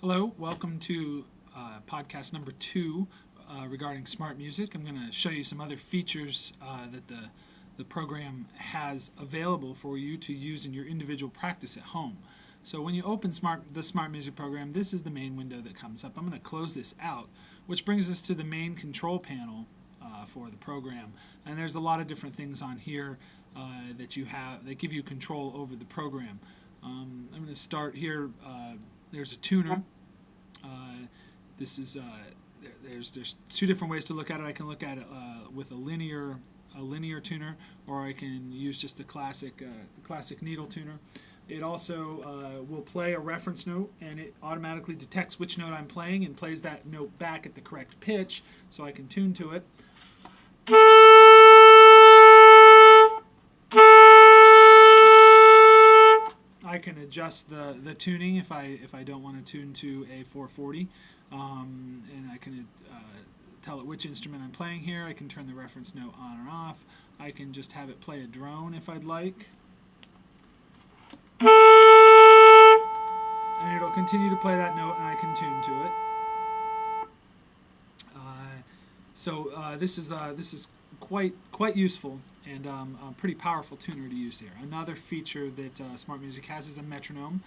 Hello, welcome to podcast number 2 regarding SmartMusic. I'm going to show you some other features that the program has available for you to use in your individual practice at home. So when you open the SmartMusic program, this is the main window that comes up. I'm going to close this out, which brings us to the main control panel for the program. And there's a lot of different things on here that give you control over the program. I'm going to start here. There's a tuner. There's two different ways to look at it. I can look at it with a linear tuner, or I can use just the classic needle tuner. It also will play a reference note, and it automatically detects which note I'm playing and plays that note back at the correct pitch, so I can tune to it. I can adjust the tuning if I don't want to tune to a 440, and I can tell it which instrument I'm playing here. I can turn the reference note on or off. I can just have it play a drone if I'd like, and it'll continue to play that note, and I can tune to it. This is quite useful and a pretty powerful tuner to use here. Another feature that SmartMusic has is a metronome.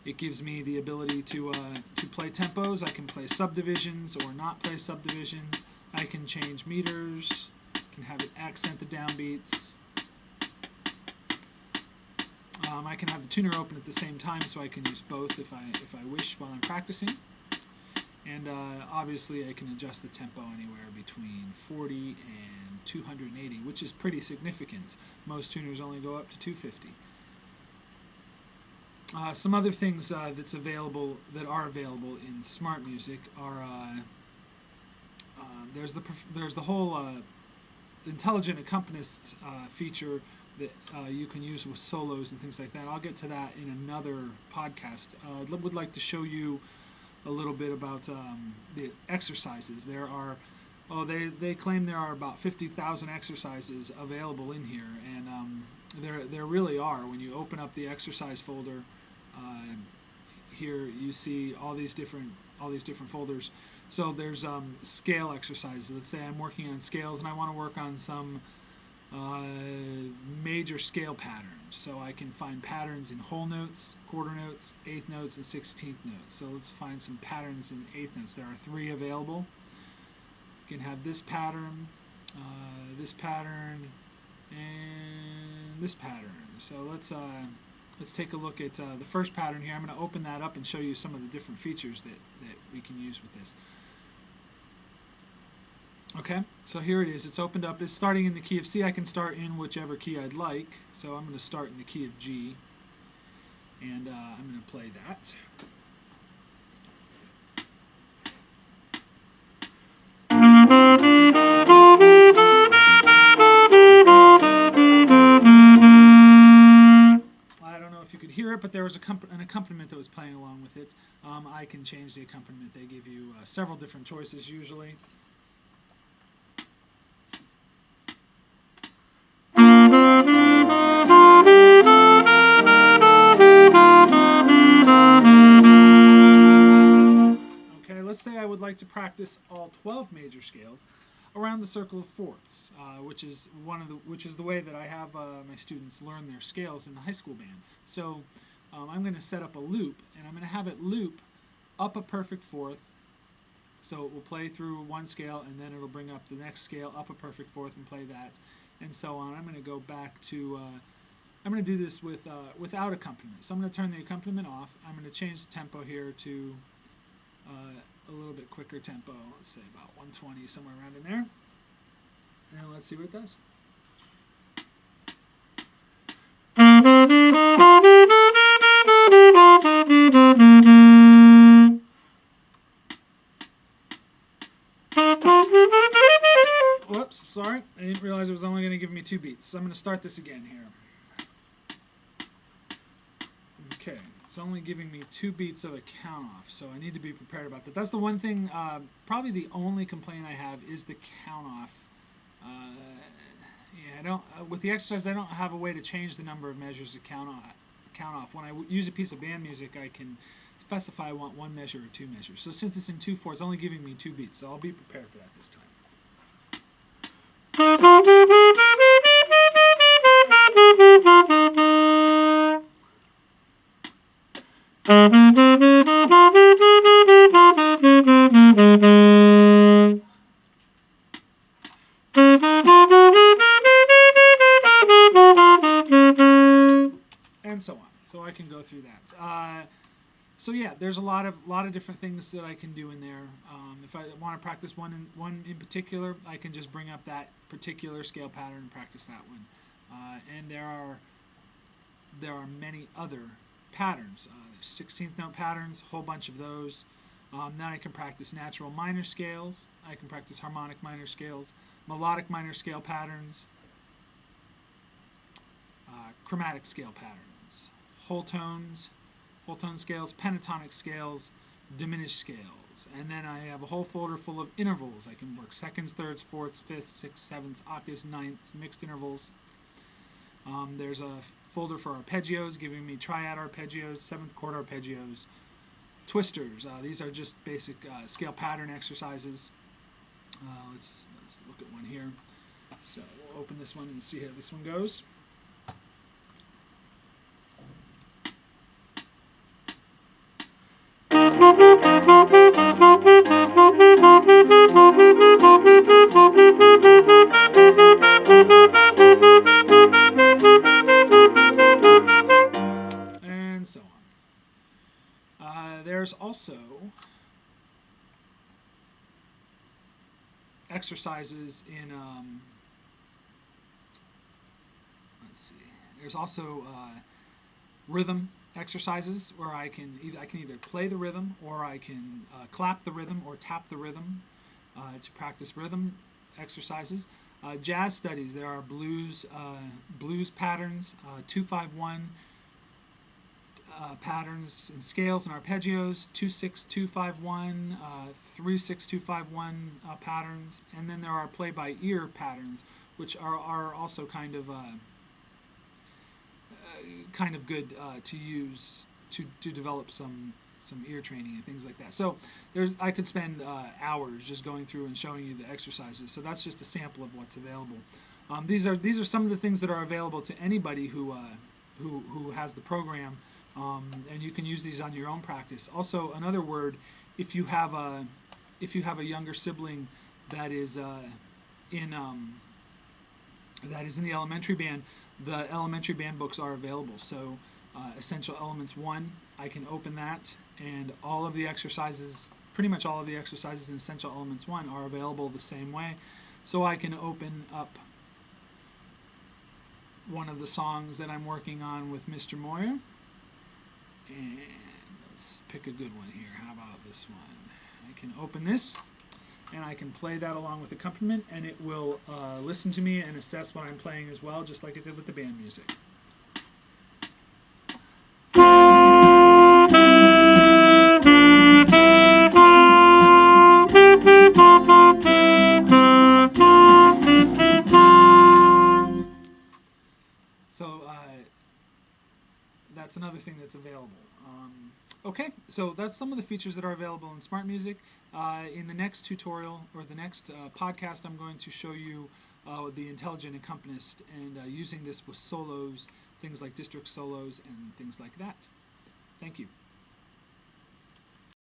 It gives me the ability to play tempos. I can play subdivisions or not play subdivisions. I can change meters. I can have it accent the downbeats. I can have the tuner open at the same time, so I can use both if I wish while I'm practicing. And obviously I can adjust the tempo anywhere between 40 and 280, which is pretty significant. Most tuners only go up to 250. Some other things that are available in SmartMusic are there's the whole intelligent accompanist feature that you can use with solos and things like that. I'll get to that in another podcast. I would like to show you a little bit about the exercises. They claim there are about 50,000 exercises available in here, and there really are. When you open up the exercise folder, here you see all these different folders. So there's scale exercises. Let's say I'm working on scales and I want to work on some major scale patterns. So I can find patterns in whole notes, quarter notes, eighth notes, and 16th notes. So let's find some patterns in eighth notes. There are 3 available. You can have this pattern, and this pattern. So let's take a look at the first pattern here. I'm going to open that up and show you some of the different features that we can use with this. Okay, so here it is. It's opened up. It's starting in the key of C. I can start in whichever key I'd like. So I'm going to start in the key of G, and I'm going to play that. I don't know if you could hear it, but there was an accompaniment that was playing along with it. I can change the accompaniment. They give you several different choices usually. Let's say I would like to practice all 12 major scales around the circle of fourths, which is the way that I have my students learn their scales in the high school band. So I'm going to set up a loop, and I'm going to have it loop up a perfect fourth. So it will play through one scale, and then it'll bring up the next scale, up a perfect fourth, and play that, and so on. I'm going to go back to I'm going to do this without accompaniment. So I'm going to turn the accompaniment off. I'm going to change the tempo here to a little bit quicker tempo, let's say about 120, somewhere around in there. And let's see what it does. Whoops, sorry. I didn't realize it was only going to give me 2 beats. So I'm going to start this again here. Okay. It's only giving me 2 beats of a count off, so I need to be prepared about that. That's the one thing, probably the only complaint I have is the count off. With the exercise, I don't have a way to change the number of measures to count off. When I use a piece of band music, I can specify I want 1 measure or 2 measures. So since it's in 2/4, it's only giving me 2 beats, so I'll be prepared for that this time. And so on. So I can go through that. So yeah, there's a lot of different things that I can do in there. If I want to practice one in particular, I can just bring up that particular scale pattern and practice that one. And there are many other patterns. There's 16th note patterns, a whole bunch of those. Then I can practice natural minor scales. I can practice harmonic minor scales, melodic minor scale patterns, chromatic scale patterns, whole tone scales, pentatonic scales, diminished scales. And then I have a whole folder full of intervals. I can work seconds, thirds, fourths, fifths, sixths, sevenths, octaves, ninths, mixed intervals. There's a folder for arpeggios, giving me triad arpeggios, 7th chord arpeggios, twisters. These are just basic scale pattern exercises. Let's look at one here. So we'll open this one and see how this one goes. And so on. There's also exercises in let's see. There's also rhythm exercises where I can either play the rhythm, or I can clap the rhythm or tap the rhythm to practice rhythm exercises. Jazz studies, there are blues patterns, 2-5-1 patterns and scales and arpeggios, 2-6-2-5-1, 3-6-2-5-1 patterns, and then there are play by ear patterns, which are also kind of good to use to develop some ear training and things like that. So I could spend hours just going through and showing you the exercises. So that's just a sample of what's available. These are some of the things that are available to anybody who has the program, and you can use these on your own practice. Also, another word, if you have a younger sibling that is in the elementary band, the elementary band books are available. So Essential Elements 1, I can open that, and all of the exercises, pretty much all of the exercises in Essential Elements 1 are available the same way. So I can open up one of the songs that I'm working on with Mr. Moyer, and let's pick a good one here. How about this one? I can open this, and I can play that along with accompaniment, and it will listen to me and assess what I'm playing as well, just like it did with the band music. So that's another thing that's available. Okay, so that's some of the features that are available in SmartMusic. In the next tutorial, or the next podcast, I'm going to show you the intelligent accompanist, and using this with solos, things like district solos and things like that. Thank you.